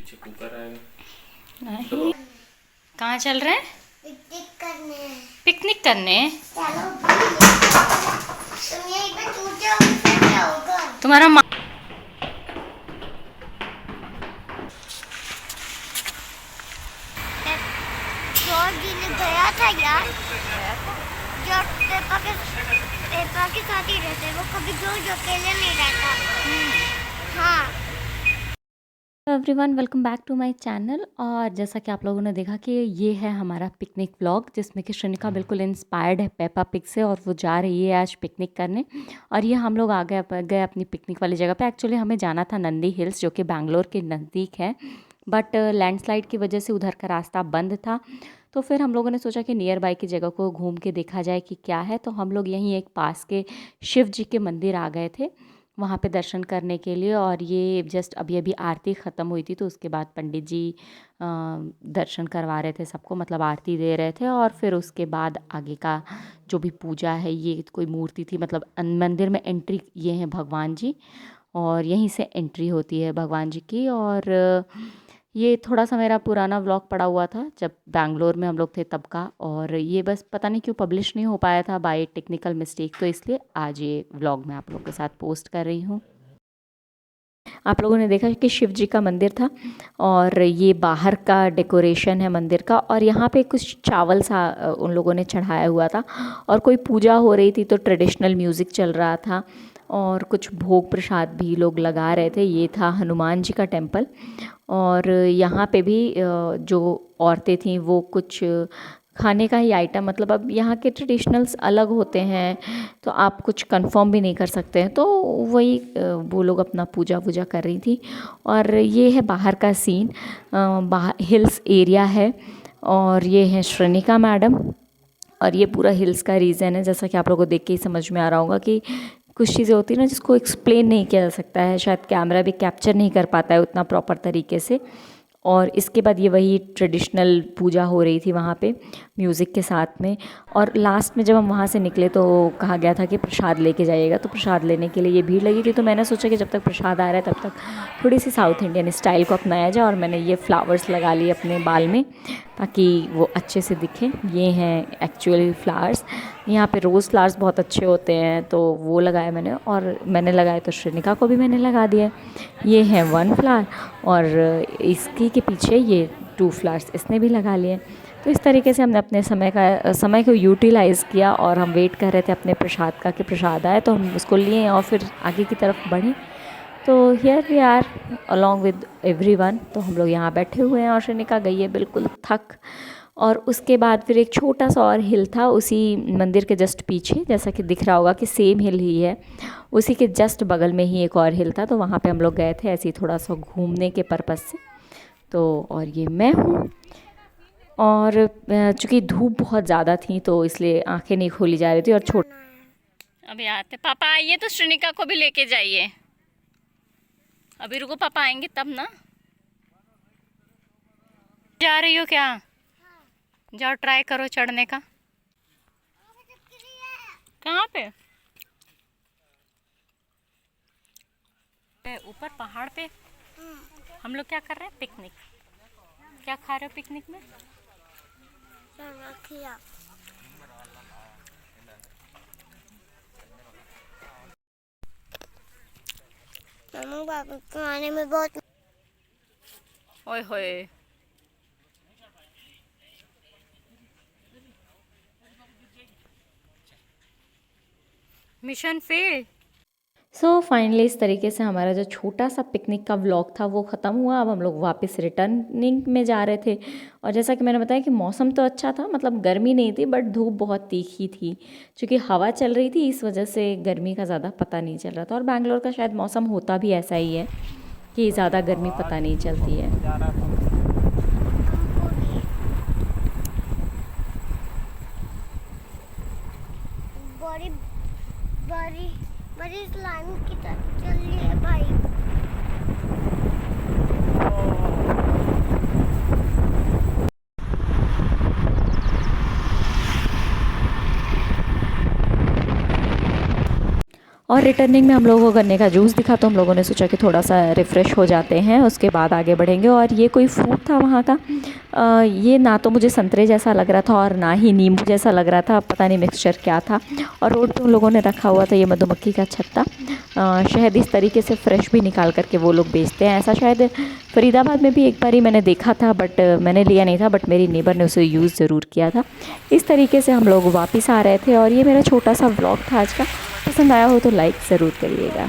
पीछे कुकर आएगा। नहीं, कहाँ चल रहे हैं? पिकनिक करने। पिकनिक करने? चलो तुम यहीं पे छूट जाओगे फिर क्या होगा? तुम्हारा जॉर्ज जी ने गया था यार। जॉर्ज पेपा के साथ ही रहते, वो कभी जॉर्ज अकेले नहीं रहता। हाँ। Everyone, welcome back to my channel. और जैसा कि आप लोगों ने देखा कि ये है हमारा पिकनिक व्लॉग, जिसमें कि श्रेनिका बिल्कुल इंस्पायर्ड है पेपा पिग से और वो जा रही है आज पिकनिक करने। और ये हम लोग आ गए अपनी पिकनिक वाली जगह पे। एक्चुअली हमें जाना था नंदी हिल्स, जो कि बैंगलोर के नज़दीक है, बट लैंडस्लाइड की वजह से उधर का रास्ता बंद था। तो फिर हम लोगों ने सोचा कि नियर बाई की जगह को घूम के देखा जाए कि क्या है। तो हम लोग यहीं एक पास के शिव जी के मंदिर आ गए थे वहाँ पे दर्शन करने के लिए। और ये जस्ट अभी अभी आरती ख़त्म हुई थी, तो उसके बाद पंडित जी दर्शन करवा रहे थे सबको, मतलब आरती दे रहे थे। और फिर उसके बाद आगे का जो भी पूजा है, ये कोई मूर्ति थी, मतलब मंदिर में एंट्री ये हैं भगवान जी, और यहीं से एंट्री होती है भगवान जी की। और ये थोड़ा सा मेरा पुराना व्लॉग पड़ा हुआ था जब बैंगलोर में हम लोग थे तब का, और ये बस पता नहीं क्यों पब्लिश नहीं हो पाया था बाय टेक्निकल मिस्टेक, तो इसलिए आज ये व्लॉग मैं आप लोग के साथ पोस्ट कर रही हूँ। आप लोगों ने देखा कि शिव जी का मंदिर था, और ये बाहर का डेकोरेशन है मंदिर का। और यहाँ पे कुछ चावल सा उन लोगों ने चढ़ाया हुआ था, और कोई पूजा हो रही थी तो ट्रेडिशनल म्यूज़िक चल रहा था, और कुछ भोग प्रसाद भी लोग लगा रहे थे। ये था हनुमान जी का टेम्पल। और यहाँ पे भी जो औरतें थीं वो कुछ खाने का ही आइटम, मतलब अब यहाँ के ट्रेडिशनल्स अलग होते हैं तो आप कुछ कंफर्म भी नहीं कर सकते हैं, तो वही वो लोग अपना पूजा वूजा कर रही थी। और ये है बाहर का सीन, बाहर हिल्स एरिया है, और ये है श्रेनिका मैडम। और ये पूरा हिल्स का रीज़न है, जैसा कि आप लोगों को देख के ही समझ में आ रहा होगा कि कुछ चीज़ें होती हैं ना जिसको एक्सप्लेन नहीं किया जा सकता है, शायद कैमरा भी कैप्चर नहीं कर पाता है उतना प्रॉपर तरीके से। और इसके बाद ये वही ट्रेडिशनल पूजा हो रही थी वहाँ पे म्यूज़िक के साथ में। और लास्ट में जब हम वहाँ से निकले तो कहा गया था कि प्रसाद लेके जाइएगा, तो प्रसाद लेने के लिए ये भीड़ लगी थी। तो मैंने सोचा कि जब तक प्रसाद आ रहा है तब तक थोड़ी सी साउथ इंडियन स्टाइल को अपनाया जाए, और मैंने ये फ्लावर्स लगा लिए अपने बाल में ताकि वो अच्छे से दिखें। ये हैं एक्चुअली फ्लावर्स, यहाँ पे रोज़ फ्लावर्स बहुत अच्छे होते हैं, तो वो लगाए मैंने। और मैंने लगाए तो श्रेनिका को भी मैंने लगा दिया। ये है 1 फ्लावर, और इसकी के पीछे ये 2 फ्लावर्स इसने भी लगा लिए। तो इस तरीके से हमने अपने समय को यूटिलाइज़ किया, और हम वेट कर रहे थे अपने प्रसाद का कि प्रसाद आए तो हम उसको लिए और फिर आगे की तरफ बढ़ें। तो here we are along with everyone. तो हम लोग यहाँ बैठे हुए हैं और श्रेनिका गई है बिल्कुल थक। और उसके बाद फिर एक छोटा सा और हिल था उसी मंदिर के जस्ट पीछे, जैसा कि दिख रहा होगा कि सेम हिल ही है, उसी के जस्ट बगल में ही एक और हिल था। तो वहाँ पे हम लोग गए थे ऐसे ही थोड़ा सा घूमने के पर्पज़ से। तो और ये मैं हूँ। और चूँकि धूप बहुत ज़्यादा थी तो इसलिए आंखें नहीं खोली जा रही थी। और अभी आते पापा आइए तो श्रेनिका को भी लेके जाइए। अभी रुको, पापा आएंगे तब ना। जा रही हो क्या? जाओ ट्राई करो चढ़ने का। कहाँ पे? ऊपर पहाड़ पे। हम लोग क्या कर रहे हैं? पिकनिक। क्या खा रहे हो पिकनिक में? मम्मी पापा खाने में बहुत। ओए होए, मिशन फेल। सो फाइनली इस तरीके से हमारा जो छोटा सा पिकनिक का व्लॉग था वो ख़त्म हुआ। अब हम लोग वापस रिटर्निंग में जा रहे थे। और जैसा कि मैंने बताया कि मौसम तो अच्छा था, मतलब गर्मी नहीं थी बट धूप बहुत तीखी थी। क्योंकि हवा चल रही थी इस वजह से गर्मी का ज़्यादा पता नहीं चल रहा था। और बैंगलोर का शायद मौसम होता भी ऐसा ही है कि ज़्यादा गर्मी पता नहीं चलती है। बड़ी बड़ी बड़ी स्लाइम की तरफ चल रही है भाई। और रिटर्निंग में हम लोगों को गन्ने का जूस दिखा तो हम लोगों ने सोचा कि थोड़ा सा रिफ़्रेश हो जाते हैं, उसके बाद आगे बढ़ेंगे। और ये कोई फ्रूट था वहाँ का, ये ना तो मुझे संतरे जैसा लग रहा था और ना ही नींबू जैसा लग रहा था, पता नहीं मिक्सचर क्या था। और रोड पे उन लोगों ने रखा हुआ था ये मधुमक्खी का छत्ता। शहद इस तरीके से फ्रेश भी निकाल करके वो लोग बेचते हैं। ऐसा शायद फरीदाबाद में भी एक बार ही मैंने देखा था, बट मैंने लिया नहीं था, बट मेरी नेबर ने उसे यूज़ ज़रूर किया था। इस तरीके से हम लोग वापस आ रहे थे और ये मेरा छोटा सा व्लॉग था आज का। पसंद आया हो तो लाइक ज़रूर करिएगा।